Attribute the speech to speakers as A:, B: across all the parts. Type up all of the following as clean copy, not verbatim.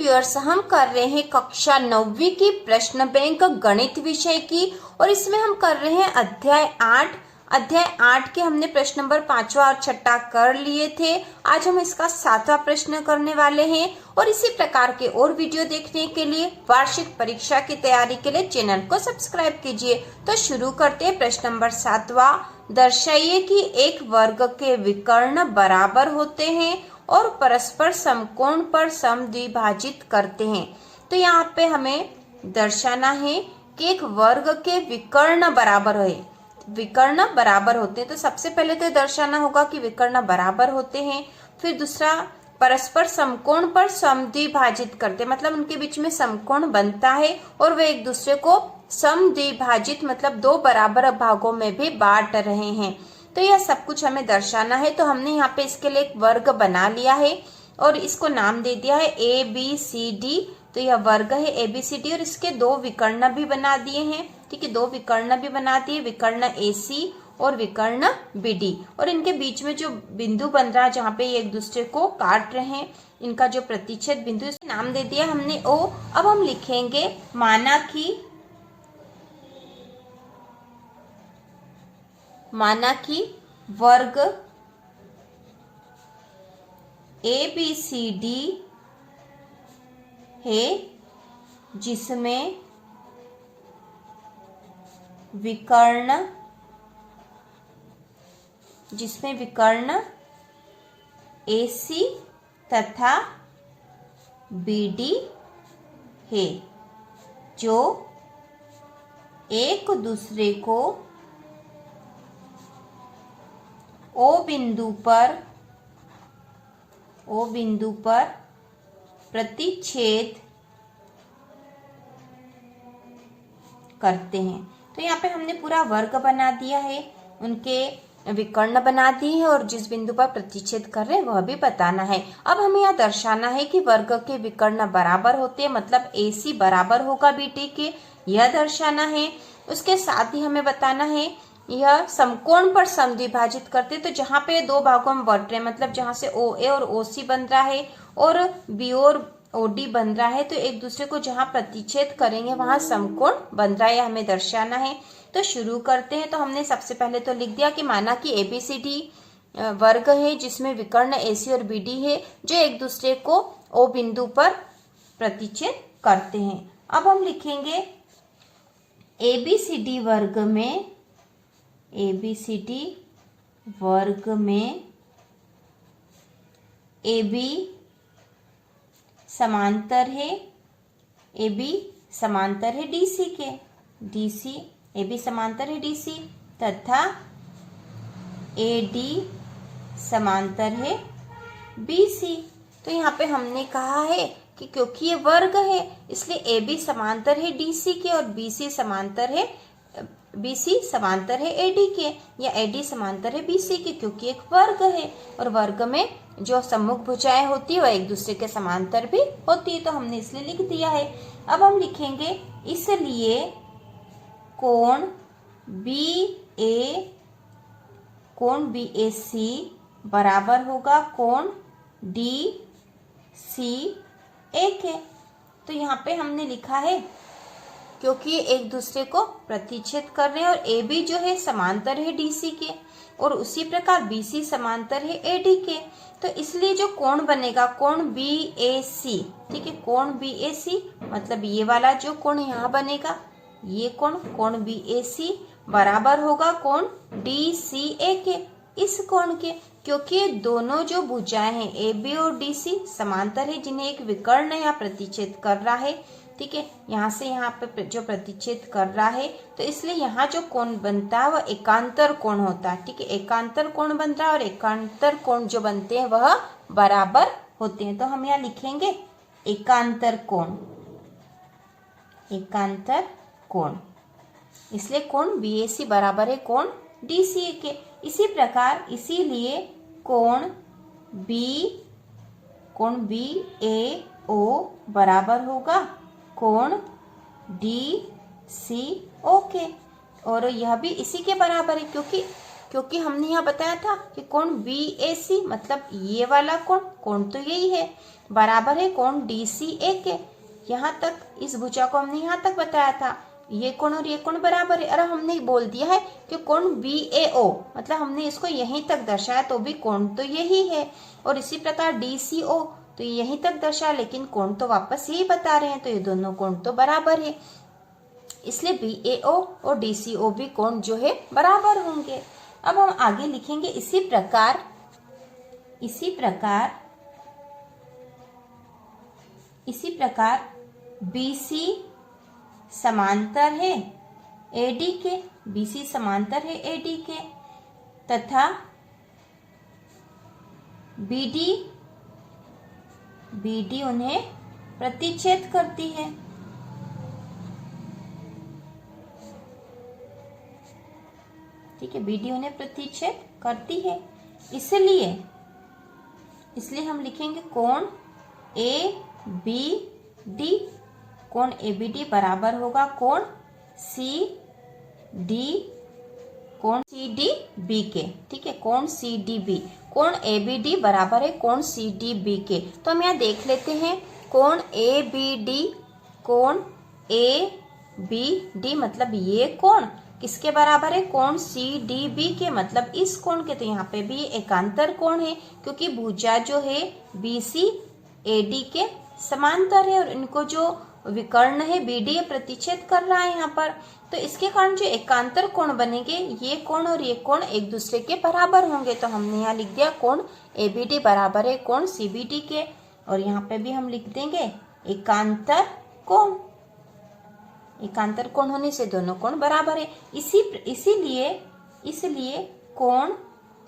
A: Viewers, हम कर रहे हैं कक्षा 9वीं की प्रश्न बैंक गणित विषय की और इसमें हम कर रहे हैं अध्याय 8 के हमने प्रश्न नंबर 5वां और 6वां कर लिए थे। आज हम इसका 7वां प्रश्न करने वाले हैं और इसी प्रकार के और वीडियो देखने के लिए वार्षिक परीक्षा की तैयारी के लिए चैनल को सब्सक्राइब कीजिए। तो शुरू करते हैं। प्रश्न नंबर 7वां, दर्शाइए कि एक वर्ग के विकर्ण बराबर होते हैं और परस्पर समकोण पर समद्विभाजित करते हैं। तो यहाँ पे हमें दर्शाना है कि एक वर्ग के विकर्ण बराबर है, विकर्ण बराबर होते हैं। तो सबसे पहले तो दर्शाना होगा कि विकर्ण बराबर होते हैं। फिर दूसरा, परस्पर समकोण पर समद्विभाजित करते, मतलब उनके बीच में समकोण बनता है और वे एक दूसरे को समद्विभाजित मतलब दो बराबर भागों में भी बांट रहे हैं। तो यह सब कुछ हमें दर्शाना है। तो हमने यहाँ पे इसके लिए एक वर्ग बना लिया है और इसको नाम दे दिया है ABCD। तो यह वर्ग है ABCD और इसके दो विकर्ण भी बना दिए हैं। ठीक है, दो विकर्ण भी बना दिए, विकर्ण AC और विकर्ण BD। और इनके बीच में जो बिंदु बन रहा है जहाँ पे ये एक दूसरे को काट रहे हैं, इनका जो प्रतिच्छेद बिंदु, इसका नाम दे दिया हमने O। अब हम लिखेंगे माना कि वर्ग ABCD है जिसमें विकर्ण AC तथा BD है, जो एक दूसरे को O बिंदु पर प्रतिच्छेद करते हैं। तो यहाँ पे हमने पूरा वर्ग बना दिया है, उनके विकर्ण बना दिए हैं और जिस बिंदु पर प्रतिच्छेद कर रहे हैं वह भी बताना है। अब हमें यहाँ दर्शाना है कि वर्ग के विकर्ण बराबर होते हैं, मतलब AC बराबर होगा BD के, यह दर्शाना है। उसके साथ ही हमें बताना है यह समकोण पर समद्विभाजित करते, तो जहाँ पे दो भागों में बढ़ रहे हैं, मतलब जहाँ से OA और OC बन रहा है और B और OD बन रहा है, तो एक दूसरे को जहाँ प्रतिच्छेद करेंगे वहां समकोण बन रहा है, हमें दर्शाना है। तो शुरू करते हैं। तो हमने सबसे पहले तो लिख दिया कि माना कि ABCD वर्ग है जिसमें विकर्ण AC और BD है जो एक दूसरे को O बिंदु पर प्रतिच्छेद करते हैं। अब हम लिखेंगे ABCD वर्ग में AB समांतर है DC के, AB समांतर है DC तथा AD समांतर है BC। तो यहाँ पे हमने कहा है कि क्योंकि ये वर्ग है इसलिए AB समांतर है DC के और BC समांतर है AD के, या AD समांतर है BC के, क्योंकि एक वर्ग है और वर्ग में जो सम्मुख भुजाएं होती है वह एक दूसरे के समांतर भी होती है। तो हमने इसलिए लिख दिया है। अब हम लिखेंगे इसलिए कोण BAC बराबर होगा कोण DCA के। तो यहाँ पे हमने लिखा है क्योंकि ये एक दूसरे को प्रतिच्छेद कर रहे हैं और AB जो है समांतर है DC के और उसी प्रकार BC समांतर है AD के, तो इसलिए जो कोण बनेगा कोण BAC, ठीक है, कोण BAC मतलब ये वाला जो कोण यहाँ बनेगा, ये कोण BAC बराबर होगा कोण DCA के, इस कोण के, क्योंकि ये दोनों जो भुजाएं हैं AB और DC समांतर है जिन्हें एक विकर्ण यहाँ प्रतिच्छेद कर रहा है। ठीक है, यहाँ से यहाँ पे जो प्रतिच्छेद कर रहा है, तो इसलिए यहाँ जो कोण बनता है वह एकांतर कोण होता है। ठीक है, एकांतर कोण बन रहा है और एकांतर कोण जो बनते हैं वह बराबर होते हैं। तो हम यहाँ लिखेंगे एकांतर कोण, इसलिए कोण BAC बराबर है कोण DCA के। इसी प्रकार इसीलिए कोण BAO बराबर होगा कोण DCO के, और यह भी इसी के बराबर है क्योंकि हमने यहाँ बताया था कि कोण BAC मतलब ये वाला कोण, कोण तो यही है, बराबर है कोण DCA के। यहाँ तक इस भुजा को हमने यहाँ तक बताया था, ये कोण और ये कोण बराबर है। और हमने बोल दिया है कि कोण BAO मतलब हमने इसको यहीं तक दर्शाया तो भी कोण तो यही है, और इसी प्रकार DCO तो यहीं तक दर्शाया लेकिन कोण तो वापस यही बता रहे हैं, तो ये दोनों कोण तो बराबर है, इसलिए BAO और DCO भी कोण जो है बराबर होंगे। अब हम आगे लिखेंगे इसी प्रकार BC समांतर है AD के, BC समांतर है AD के, तथा BD उन्हें प्रतिच्छेद करती है। ठीक है, BD उन्हें प्रतिच्छेद करती है, इसलिए हम लिखेंगे कोण ABD, कोण ABD बराबर होगा कोण CDB के। ठीक है, कोण CDB, कोण ABD बराबर है कोण CDB के। तो हम यहाँ देख लेते हैं कोण ABD मतलब ये कोण किसके बराबर है, कोण CDB के मतलब इस कोण के। तो यहाँ पे भी एकांतर कोण है क्योंकि भुजा जो है BC AD के समांतर है और इनको जो विकर्ण है BD प्रतिच्छेद कर रहा है यहाँ पर। तो इसके कारण जो एकांतर कोण बनेंगे, ये कोण और ये कोण एक दूसरे के बराबर होंगे। तो हमने यहाँ लिख दिया कोण ABD बराबर है कोण CBD के, और यहाँ पे भी हम लिख देंगे एकांतर कोण। एकांतर कोण होने से दोनों कोण बराबर है, इसीलिए कोण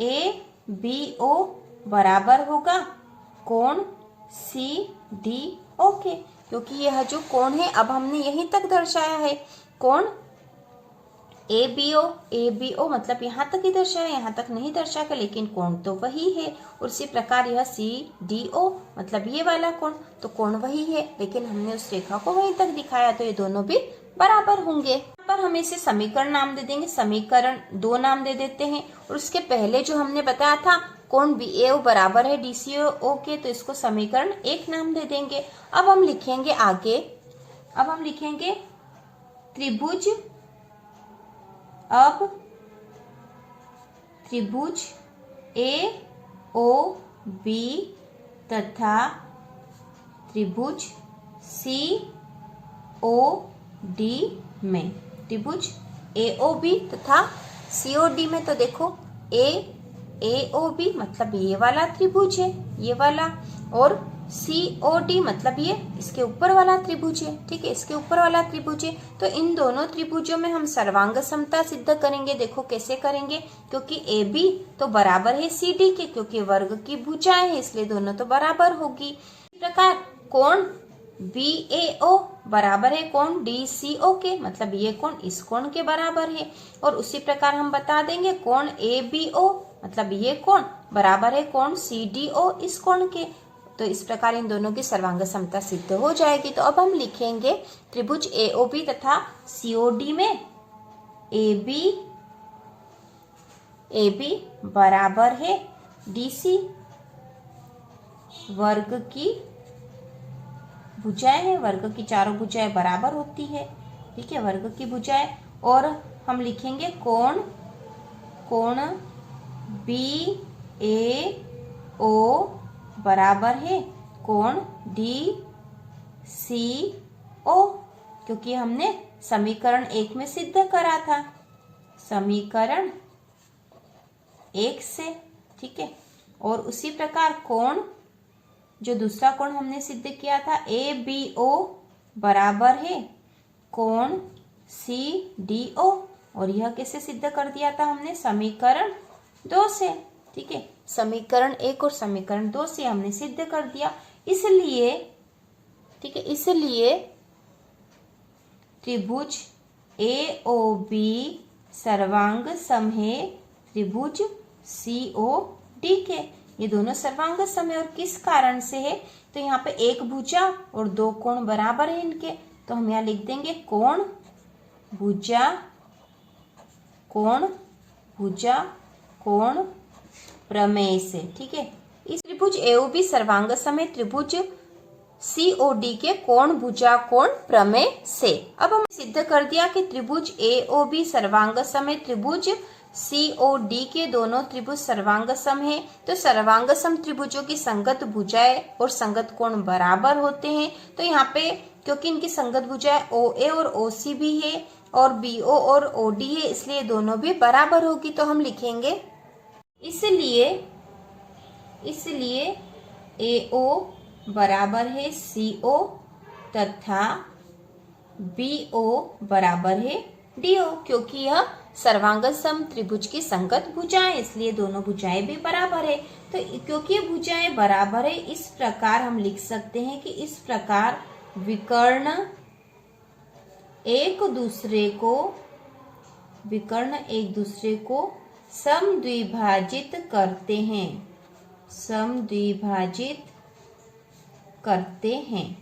A: ABO बराबर होगा कोण CDO के, क्योंकि यह जो कोण है अब हमने यहीं तक दर्शाया है। कोण ABO मतलब यहाँ तक ही दर्शाया, यहाँ तक नहीं दर्शाया, लेकिन कोण तो वही है। और इसी प्रकार यह CDO मतलब ये वाला कोण, तो कोण वही है लेकिन हमने उस रेखा को वहीं तक दिखाया, तो ये दोनों भी बराबर होंगे। पर हम इसे समीकरण नाम दे देंगे, समीकरण 2 नाम दे देते हैं। और उसके पहले जो हमने बताया था कोण BAO बराबर है DCO के, तो इसको समीकरण 1 नाम दे देंगे। अब हम लिखेंगे आगे, त्रिभुज, अब त्रिभुज AOB तथा त्रिभुज COD में, त्रिभुज AOB तथा COD में, तो देखो AOB मतलब ये वाला त्रिभुज है, ये वाला, और COD मतलब ये इसके ऊपर वाला त्रिभुज है। ठीक है, इसके ऊपर वाला त्रिभुज है। तो इन दोनों त्रिभुजों में हम सर्वांग समता सिद्ध करेंगे। देखो कैसे करेंगे, क्योंकि AB तो बराबर है CD के, क्योंकि वर्ग की भुजाएं है इसलिए दोनों तो बराबर होगी। इस प्रकार कोण BAO बराबर है कोण DCO के, मतलब ये कोण इस कोण के बराबर है। और उसी प्रकार हम बता देंगे कोण ABO मतलब ये कोण बराबर है कोण CDO इस कोण के। तो इस प्रकार इन दोनों की सर्वांग समता सिद्ध हो जाएगी। तो अब हम लिखेंगे त्रिभुज AOB तथा COD में AB बराबर है DC, वर्ग की भुजाएं है, वर्ग की चारों भुजाएं बराबर होती है। ठीक है, वर्ग की भुजाएं। और हम लिखेंगे कोण BAO बराबर है कोण DCO, क्योंकि हमने समीकरण 1 में सिद्ध करा था, समीकरण 1 से। ठीक है, और उसी प्रकार कोण, जो दूसरा कोण हमने सिद्ध किया था ABO बराबर है कोण CDO, और यह कैसे सिद्ध कर दिया था हमने, समीकरण 2 से। ठीक है, समीकरण 1 और समीकरण 2 से हमने सिद्ध कर दिया। इसलिए ठीक है, इसलिए त्रिभुज AOB सर्वांग सम है त्रिभुज COD के। ये दोनों सर्वांग सम है, और किस कारण से है, तो यहाँ पे एक भुजा और 2 कोण बराबर है इनके। तो हम यहाँ लिख देंगे कोण भुजा कोण प्रमेय से। ठीक है, इस त्रिभुज एओबी सर्वांग सम है त्रिभुज सीओडी के कोण भुजा कोण प्रमेय से। अब हम सिद्ध कर दिया कि त्रिभुज एओबी सर्वांग सम है त्रिभुज सीओडी के दोनों त्रिभुज सर्वांग सम है। तो सर्वांग सम त्रिभुजों की संगत भुजाएं और संगत कोण बराबर होते हैं। तो यहाँ पे क्योंकि इनकी संगत भुजाएं OA और OC भी है और BO और OD है, इसलिए दोनों भी बराबर होगी। तो हम लिखेंगे इसलिए AO बराबर है CO तथा BO बराबर है DO, क्योंकि यह सर्वांग सम त्रिभुज की संगत भुजाएं, इसलिए दोनों भुजाएं भी बराबर है। तो क्योंकि ये भुजाएं बराबर है, इस प्रकार हम लिख सकते हैं कि इस प्रकार विकर्ण एक दूसरे को समद्विभाजित करते हैं।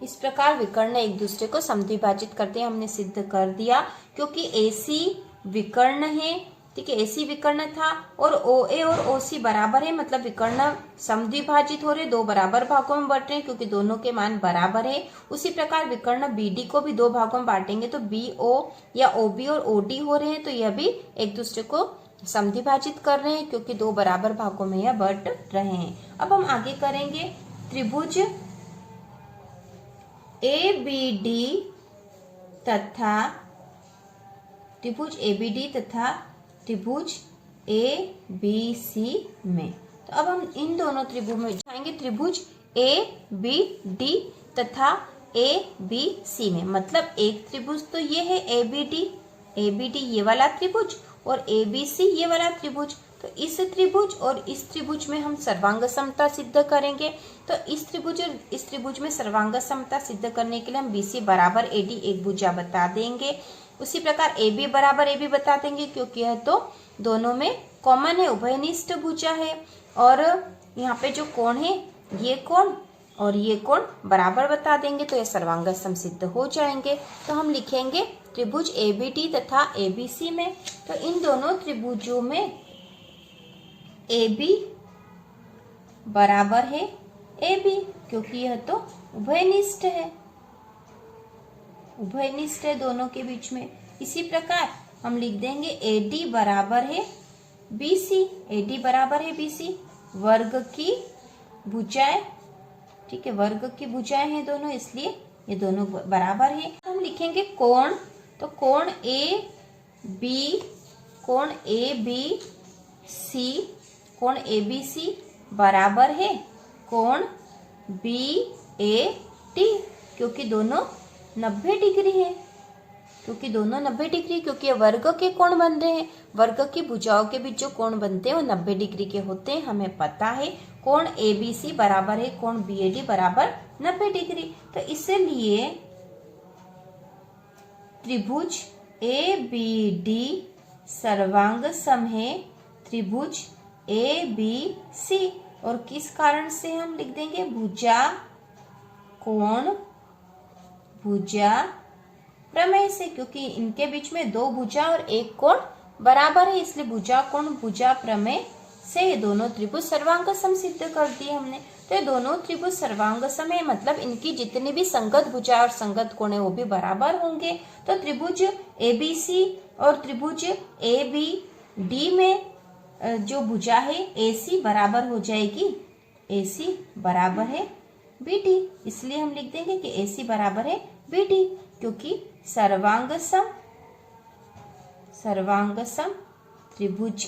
A: इस प्रकार विकर्ण एक दूसरे को समद्विभाजित करते हैं, हमने सिद्ध कर दिया। क्योंकि AC विकर्ण है, ठीक है, AC विकर्ण था और OA और OC बराबर है, मतलब विकर्ण समद्विभाजित हो रहे, दो बराबर भागों में बट रहे हैं क्योंकि दोनों के मान बराबर है। उसी प्रकार विकर्ण BD को भी दो भागों में बांटेंगे तो BO या OB और OD हो रहे हैं, तो यह भी एक दूसरे को समद्विभाजित कर रहे हैं क्योंकि दो बराबर भागों में यह बट रहे हैं। अब हम आगे करेंगे त्रिभुज ABD तथा त्रिभुज ABC में। तो अब हम इन दोनों त्रिभुज में जाएंगे, त्रिभुज ABD तथा ABC में। मतलब एक त्रिभुज तो ये है ABD ये वाला त्रिभुज और ABC ये वाला त्रिभुज। तो इस त्रिभुज और इस त्रिभुज में हम सर्वांग समता सिद्ध करेंगे। तो इस त्रिभुज और इस त्रिभुज में सर्वांग समता सिद्ध करने के लिए हम BC बराबर AD एक भुजा बता देंगे। उसी प्रकार AB बराबर AB बता देंगे क्योंकि यह तो दोनों में कॉमन है, उभयनिष्ठ भुजा है। और यहाँ पे जो कोण है, ये कोण और ये कोण बराबर बता देंगे, तो यह सर्वांग सम सिद्ध हो जाएंगे। तो हम लिखेंगे त्रिभुज ABD तथा ABC में। तो इन दोनों त्रिभुजों में AB बराबर है AB क्योंकि यह तो उभयनिष्ठ है दोनों के बीच में। इसी प्रकार हम लिख देंगे AD बराबर है BC, वर्ग की भुजाएं, ठीक है, वर्ग की भुजाएं हैं दोनों, इसलिए ये दोनों बराबर है। हम लिखेंगे कोण, तो कोण ABC बराबर है कोण BAD क्योंकि दोनों 90 डिग्री है, क्योंकि ये वर्ग के कोण बन रहे हैं। वर्ग की भुजाओं के बीच जो कोण बनते हैं वो 90 डिग्री के होते हैं, हमें पता है। कोण ABC बराबर है कोण BAD बराबर 90 डिग्री। तो इसलिए त्रिभुज ABD सर्वांग सम है त्रिभुज ABC। और किस कारण से हम लिख देंगे, भुजा प्रमेय से, क्योंकि इनके बीच में दो भुजा और एक कोण बराबर है, इसलिए भुजा प्रमेय से ये दोनों त्रिभुज सर्वांग सम सिद्ध कर दिए हमने। तो ये दोनों त्रिभुज सर्वांग सम है, मतलब इनकी जितनी भी संगत भुजा और संगत कोण है वो भी बराबर होंगे। तो त्रिभुज ABC और त्रिभुज ABD में जो भुजा है AC बराबर हो जाएगी, AC बराबर है BD, इसलिए हम लिख देंगे कि AC बराबर है BD क्योंकि सर्वांग सम त्रिभुज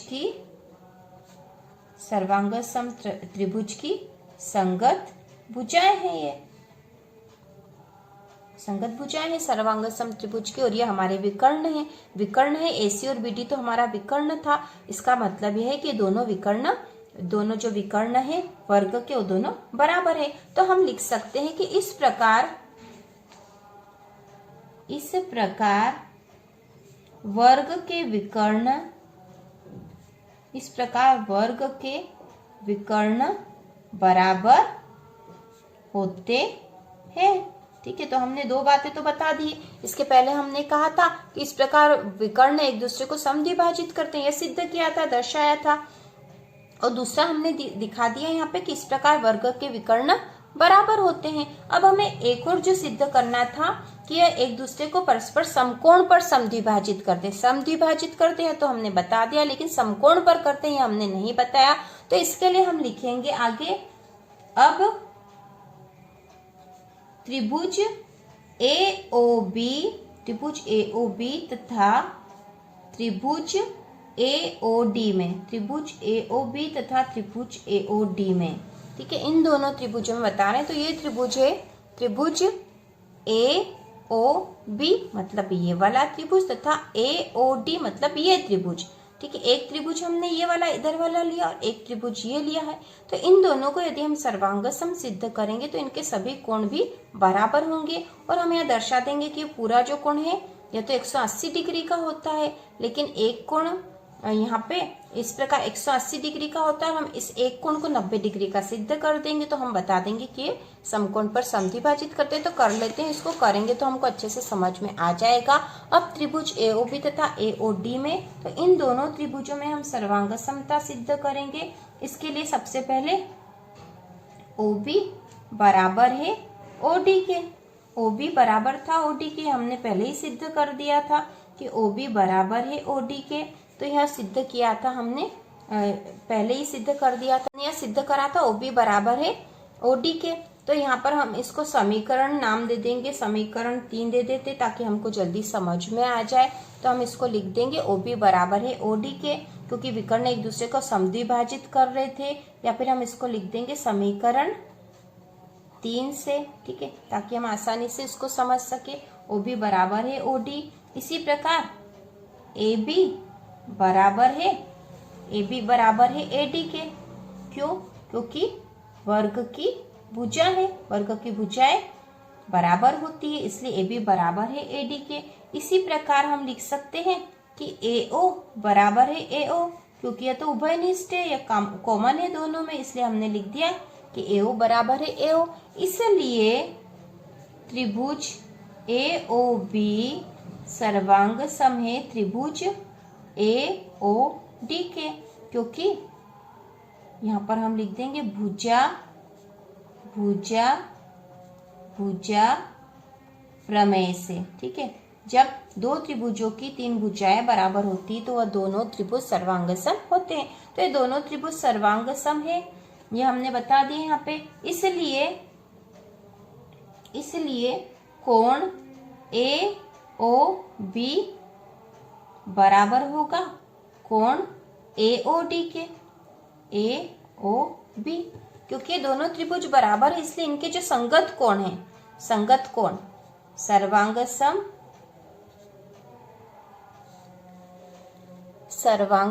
A: की संगत भुजाएं हैं, ये संगत भुजाएं हैं सर्वांग सम त्रिभुज की। और ये हमारे विकर्ण है AC और BD तो हमारा विकर्ण था। इसका मतलब यह है कि दोनों जो विकर्ण है वर्ग के वो दोनों बराबर है। तो हम लिख सकते हैं कि इस प्रकार वर्ग के विकर्ण बराबर होते हैं, ठीक है, तो हमने दो बातें तो बता दी। इसके पहले हमने कहा था कि इस प्रकार विकर्ण एक दूसरे को समद्विभाजित करते हैं, यह सिद्ध किया था, दर्शाया था। और दूसरा हमने दिखा दिया यहाँ पे कि इस प्रकार वर्ग के विकर्ण बराबर होते हैं। अब हमें एक और जो सिद्ध करना था कि यह एक दूसरे को परस्पर समकोण पर समद्विभाजित करते हैं, तो हमने बता दिया, लेकिन समकोण पर करते हैं हमने नहीं बताया। तो इसके लिए हम लिखेंगे आगे, अब त्रिभुज AOB तथा त्रिभुज AOD में, ठीक है, इन दोनों त्रिभुजों में बता रहे हैं। तो ये त्रिभुज है त्रिभुज AOB मतलब ये वाला त्रिभुज तथा AOD मतलब ये त्रिभुज, ठीक है। एक त्रिभुज हमने ये वाला इधर वाला लिया और एक त्रिभुज ये लिया है। तो इन दोनों को यदि हम सर्वांग सम सिद्ध करेंगे तो इनके सभी कोण भी बराबर होंगे। और हम यहाँ दर्शा देंगे कि पूरा जो कोण है यह तो 180 डिग्री का होता है, लेकिन एक कोण यहाँ पे इस प्रकार 180 डिग्री का होता है। हम इस एक कोण को 90 डिग्री का सिद्ध कर देंगे, तो हम बता देंगे कि ये समकोण पर समद्विभाजित करते हैं। तो कर लेते हैं, इसको करेंगे तो हमको अच्छे से समझ में आ जाएगा। अब त्रिभुज AOB तथा AOD में, तो इन दोनों त्रिभुजों में हम सर्वांग समता सिद्ध करेंगे। इसके लिए सबसे पहले OB बराबर है OD के, OB बराबर था OD के, हमने पहले ही सिद्ध कर दिया था कि OB बराबर है OD के। तो यह सिद्ध किया था हमने, पहले ही सिद्ध कर दिया था, यह सिद्ध करा था OB बराबर है OD के। तो यहाँ पर हम इसको समीकरण नाम दे देंगे, समीकरण 3 दे देते ताकि हमको जल्दी समझ में आ जाए। तो हम इसको लिख देंगे OB बराबर है OD के, क्योंकि विकर्ण एक दूसरे को समद्विभाजित कर रहे थे। या फिर हम इसको लिख देंगे समीकरण 3 से, ठीक है, ताकि हम आसानी से इसको समझ सके। OB बराबर है OD। इसी प्रकार AB बराबर है AD के। क्यों? क्योंकि वर्ग की भुजा है, वर्ग की भुजाएं बराबर होती है, इसलिए AB बराबर है AD के। इसी प्रकार हम लिख सकते हैं कि AO बराबर है AO, क्योंकि यह तो उभयनिष्ठ है, यह कॉमन है दोनों में, इसलिए हमने लिख दिया कि AO बराबर है AO। इसलिए त्रिभुज AOB सर्वांग सम है त्रिभुज AOD के, क्योंकि यहाँ पर हम लिख देंगे भुजा प्रमेय से, ठीक है। जब दो त्रिभुजों की 3 भुजाएं बराबर होती तो वह दोनों त्रिभुज सर्वांग सम होते हैं। तो ये दोनों त्रिभुज सर्वांग सम है, ये हमने बता दिए यहाँ पे। इसलिए कोण AOB बराबर होगा कोण AOD के, AOB, क्योंकि ये दोनों त्रिभुज बराबर है, इसलिए इनके जो संगत कोण है, संगत कोण सर्वांग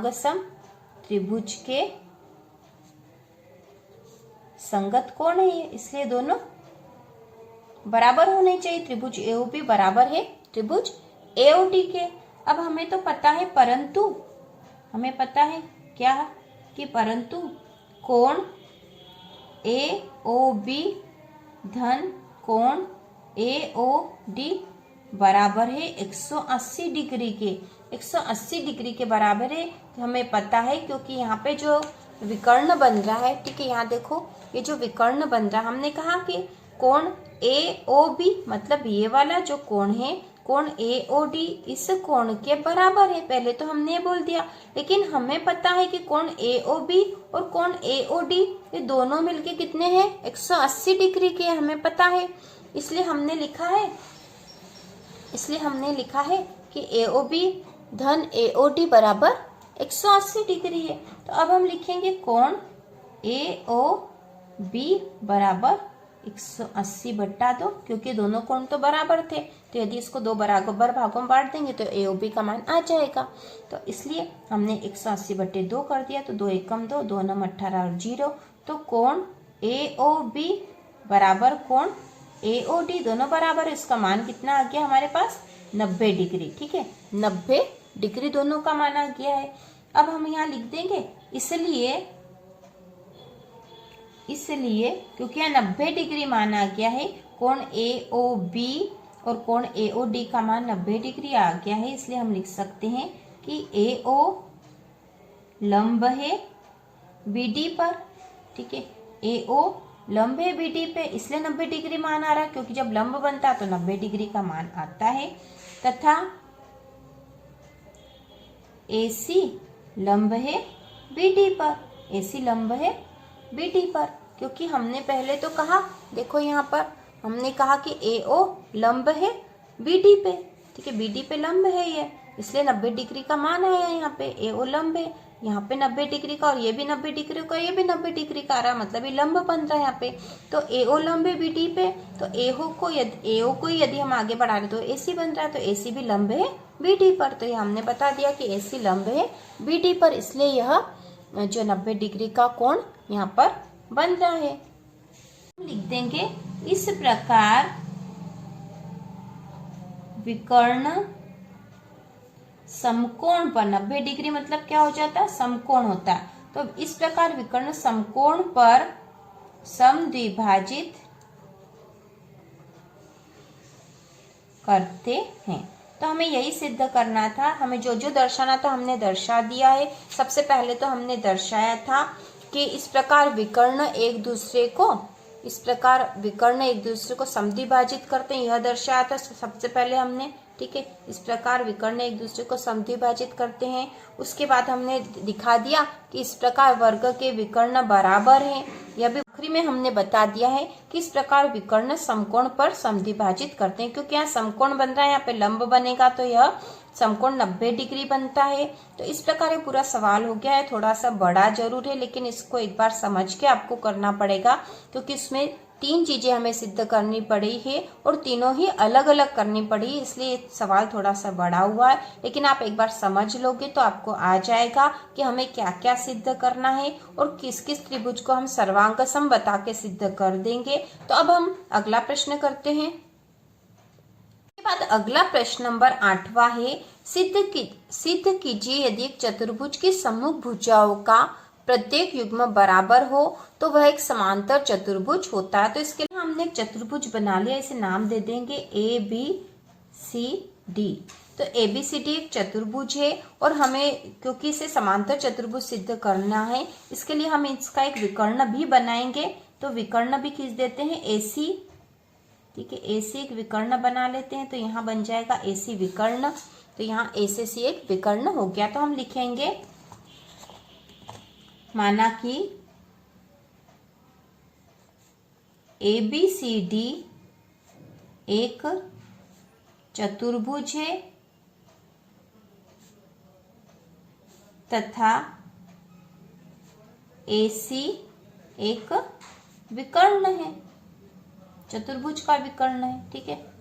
A: सम त्रिभुज के संगत कोण है, इसलिए दोनों बराबर होने चाहिए। त्रिभुज AOB बराबर है त्रिभुज AOD के। अब हमें तो पता है, परंतु हमें पता है क्या कि परंतु कोण AOB धन कोण AOD बराबर है 180 डिग्री के, 180 डिग्री के बराबर है। हमें पता है क्योंकि यहाँ पे जो विकर्ण बन रहा है, ठीक है, यहाँ देखो ये जो विकर्ण बन रहा है, हमने कहा कि कोण AOB मतलब ये वाला जो कोण है, कोण AOD इस कोण के बराबर है। पहले तो हमने ये बोल दिया, लेकिन हमें पता है कि कोण AOB और कोण AOD ये दोनों मिलके कितने हैं, 180 डिग्री के, हमें पता है। इसलिए हमने लिखा है कि AOB धन AOD बराबर 180 डिग्री है। तो अब हम लिखेंगे कोण AOB बराबर 180 बट्टा 2, क्योंकि दोनों कोण तो बराबर थे। तो यदि इसको 2 बराबर भागों में बांट देंगे तो AOB का मान आ जाएगा। तो इसलिए हमने 180 बट्टे 2 कर दिया, तो 2 एकम 2, 2 नम 18 और 0। तो कोण AOB बराबर कोण AOD दोनों बराबर, इसका मान कितना आ गया हमारे पास, 90 डिग्री, ठीक है, 90 डिग्री दोनों का मान आ गया है। अब हम यहाँ लिख देंगे, इसलिए इसलिए क्योंकि यहाँ 90 डिग्री माना गया है, कोण AOB और कोण AOD का मान 90 डिग्री आ गया है, इसलिए हम लिख सकते हैं कि AO लंब है BD पर। ठीक है, AO लंब है BD पे, इसलिए 90 डिग्री मान आ रहा है, क्योंकि जब लंब बनता है तो 90 डिग्री का मान आता है। तथा AC लंब है BD पर, AC लंब है BD पर, क्योंकि हमने पहले तो कहा, देखो यहाँ पर हमने कहा कि AO लंब है BD पे। ठीक है, BD पे लंब है ये, इसलिए 90 डिग्री का मान आया यहाँ पे। AO लंब है, यहाँ पे 90 डिग्री का, और ये भी 90 डिग्री का, ये भी 90 डिग्री का आ रहा है, मतलब ये लंब बन रहा है यहाँ पे। तो AO लंब है BD पे, तो AO को यदि हम आगे बढ़ा रहे तो AC बन रहा है, तो AC भी लंब है BD पर। तो ये हमने बता दिया कि AC लंब है BD पर, इसलिए यह जो 90 डिग्री का कोण यहाँ पर बन रहा है। लिख देंगे इस प्रकार विकर्ण समकोण पर, 90 डिग्री मतलब क्या हो जाता है, समकोण होता है। तो इस प्रकार विकर्ण समकोण पर समद्विभाजित करते हैं। तो हमें यही सिद्ध करना था, हमें जो जो दर्शाना था हमने दर्शा दिया है। सबसे पहले तो हमने दर्शाया था कि इस प्रकार विकर्ण एक दूसरे को समद्विभाजित करते हैं, यह दर्शाया था सबसे पहले हमने। ठीक है, इस प्रकार विकर्ण एक दूसरे को समद्विभाजित करते हैं। उसके बाद हमने दिखा दिया कि इस प्रकार वर्ग के विकर्ण बराबर हैं। यह भी आखिरी में हमने बता दिया है कि इस प्रकार विकर्ण समकोण पर समद्विभाजित करते हैं, क्योंकि यहाँ समकोण बन रहा है, यहाँ पे लंब बनेगा तो यह समकोण 90 डिग्री बनता है। तो इस प्रकार ये पूरा सवाल हो गया है, थोड़ा सा बड़ा जरूर है, लेकिन इसको एक बार समझ के आपको करना पड़ेगा, क्योंकि इसमें 3 चीजें हमें सिद्ध करनी पड़ी है और तीनों ही अलग अलग करनी पड़ी, इसलिए सवाल थोड़ा सा बड़ा हुआ है। लेकिन आप एक बार समझ लोगे तो आपको आ जाएगा कि हमें क्या क्या सिद्ध करना है और किस किस त्रिभुज को हम सर्वांग सम बता के सिद्ध कर देंगे। तो अब हम अगला प्रश्न करते हैं। बाद अगला प्रश्न नंबर 8वां है, सिद्ध कीजिए यदि एक चतुर्भुज की सम्मुख भुजाओं का प्रत्येक युग्म बराबर हो तो वह एक समांतर चतुर्भुज होता है। तो इसके लिए हमने एक चतुर्भुज बना लिया, इसे नाम दे देंगे ABCD। तो ABCD एक चतुर्भुज है और हमें क्योंकि इसे समांतर चतुर्भुज सिद्ध करना है, इसके लिए हम इसका एक विकर्ण भी बनाएंगे। तो विकर्ण भी खींच देते हैं AC। ठीक है, AC एक विकर्ण बना लेते हैं, तो यहाँ बन जाएगा AC विकर्ण। तो यहाँ A से C एक विकर्ण हो गया। तो हम लिखेंगे, माना कि ABCD एक चतुर्भुज है तथा AC एक विकर्ण है, चतुर्भुज का विकर्ण है। ठीक है,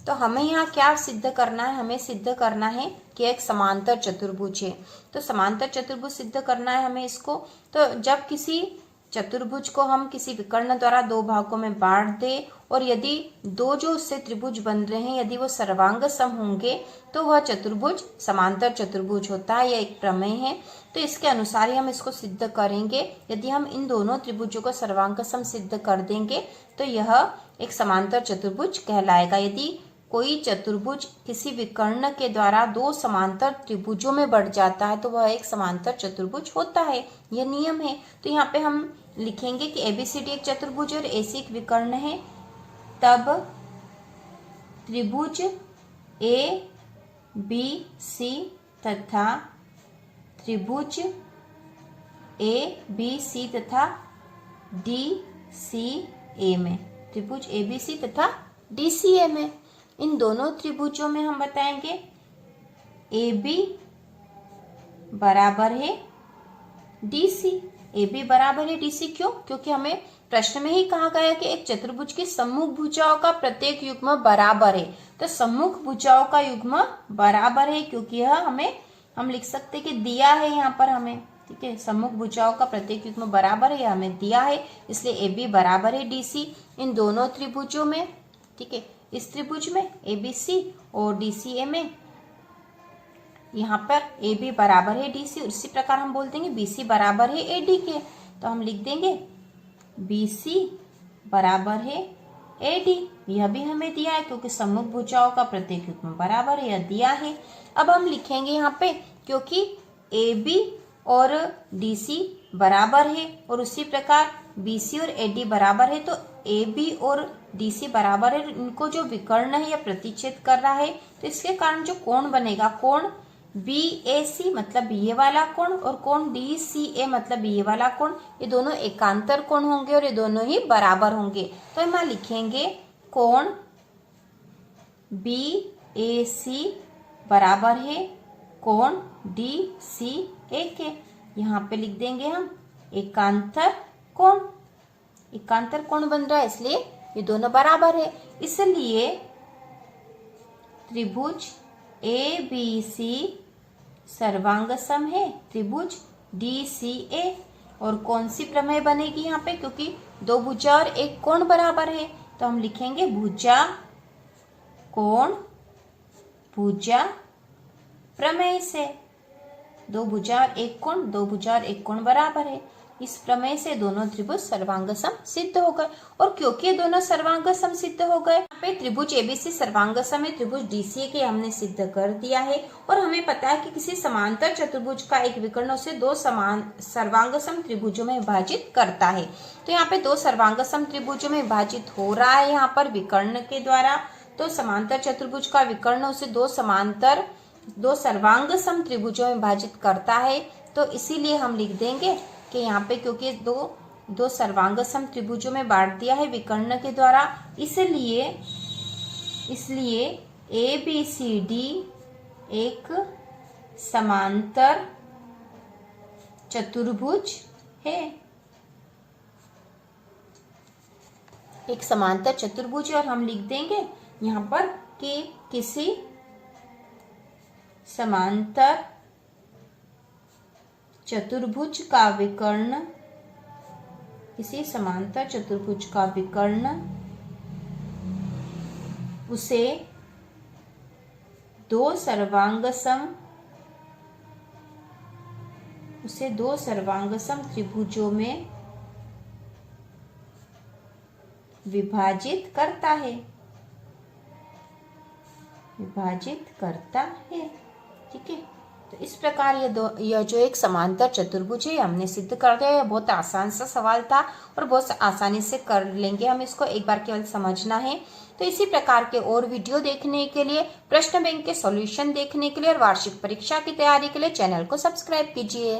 A: तो हमें यहाँ क्या सिद्ध करना है, हमें सिद्ध करना है कि एक समांतर चतुर्भुज है। तो समांतर चतुर्भुज सिद्ध करना है हमें इसको। तो जब किसी चतुर्भुज को हम किसी विकर्ण द्वारा 2 भागों में बांट दे और यदि 2 जो उससे त्रिभुज बन रहे हैं यदि वो सर्वांग सम होंगे तो वह चतुर्भुज समांतर चतुर्भुज होता है। यह एक प्रमेय है, तो इसके अनुसार ही हम इसको सिद्ध करेंगे। यदि हम इन दोनों त्रिभुजों को सर्वांग सम सिद्ध कर देंगे तो यह एक समांतर चतुर्भुज कहलाएगा। यदि कोई चतुर्भुज किसी विकर्ण के द्वारा 2 समांतर त्रिभुजों में बढ़ जाता है तो वह एक समांतर चतुर्भुज होता है, यह नियम है। तो यहाँ पे हम लिखेंगे कि ABCD एक चतुर्भुज और AC एक विकर्ण है, तब त्रिभुज ABC तथा त्रिभुज ABC तथा DCA में, त्रिभुज ABC तथा DCA में, इन दोनों त्रिभुजों में हम बताएंगे AB बराबर है DC। AB बराबर है DC क्यों? क्योंकि हमें प्रश्न में ही कहा गया कि एक चतुर्भुज की सम्मुख भुजाओं का प्रत्येक युग्म बराबर है। तो सम्मुख भुजाओं का युग्म बराबर है क्योंकि यह हम लिख सकते हैं कि दिया है यहाँ पर हमें। ठीक है, सम्मुख भुजाओं का प्रत्येक युग्म बराबर है, हमें दिया है, इसलिए AB बराबर है DC इन दोनों त्रिभुजों में। ठीक है, इस त्रिभुज में ABC और DCA में, यहाँ पर AB बराबर है DC, उसी प्रकार हम बोल देंगे BC बराबर है AD के। तो हम लिख देंगे BC बराबर है AD। यह भी हमें दिया है क्योंकि सम्मुख भुजाओं का प्रत्येक युग्म बराबर है, यह दिया है। अब हम लिखेंगे यहाँ पे क्योंकि AB और DC बराबर है और उसी प्रकार BC और AD बराबर है, तो AB और DC बराबर है, इनको जो विकर्ण है या प्रतिच्छेद कर रहा है, तो इसके कारण जो कोण बनेगा, कोण BAC मतलब ये वाला कोण और कोण DCA मतलब ये वाला कोण, ये दोनों एकांतर कोण होंगे और ये दोनों ही बराबर होंगे। तो हम यहाँ लिखेंगे कोण BAC बराबर है कोण DCA के। यहाँ पे लिख देंगे हम एकांतर कोण, एकांतर कोण बन रहा है इसलिए ये दोनों बराबर है। इसलिए त्रिभुज ABC सर्वांग सम है त्रिभुज DCA। और कौन सी प्रमेय बनेगी यहाँ पे, क्योंकि दो भुजा और एक कोण बराबर है, तो हम लिखेंगे भुजा कोण भुजा प्रमेय से। दो भुजा और एक कोण, दो भुजा और एक कोण बराबर है, इस प्रमेय से दोनों त्रिभुज सर्वांग सम सिद्ध हो गए। और क्योंकि दोनों सर्वांग सम सिद्ध हो गए, यहाँ पे त्रिभुज ABC सर्वांग सम है त्रिभुज DCA के हमने सिद्ध कर दिया है। और हमें पता है कि किसी समांतर चतुर्भुज का एक विकर्ण उसे दो समान सर्वांग सम त्रिभुजों में विभाजित करता है। तो यहाँ पे दो सर्वांग सम त्रिभुजों में विभाजित हो रहा है यहाँ पर विकर्ण के द्वारा। तो समांतर चतुर्भुज का विकर्ण उसे दो सर्वांग सम त्रिभुजों में विभाजित करता है। तो इसीलिए हम लिख देंगे कि यहाँ पे क्योंकि दो सर्वांग सम त्रिभुजों में बांट दिया है विकर्ण के द्वारा, इसलिए ABCD एक समांतर चतुर्भुज है, एक समांतर चतुर्भुज है। और हम लिख देंगे यहाँ पर कि किसी समांतर चतुर्भुज का विकर्ण, किसी समांतर चतुर्भुज का विकर्ण उसे दो सर्वांग सम त्रिभुजों में विभाजित करता है, ठीक है। तो इस प्रकार यह जो एक समांतर चतुर्भुज है हमने सिद्ध कर दिया। यह बहुत आसान सा सवाल था और बहुत आसानी से कर लेंगे हम इसको, एक बार केवल समझना है। तो इसी प्रकार के और वीडियो देखने के लिए, प्रश्न बैंक के सॉल्यूशन देखने के लिए और वार्षिक परीक्षा की तैयारी के लिए चैनल को सब्सक्राइब कीजिए।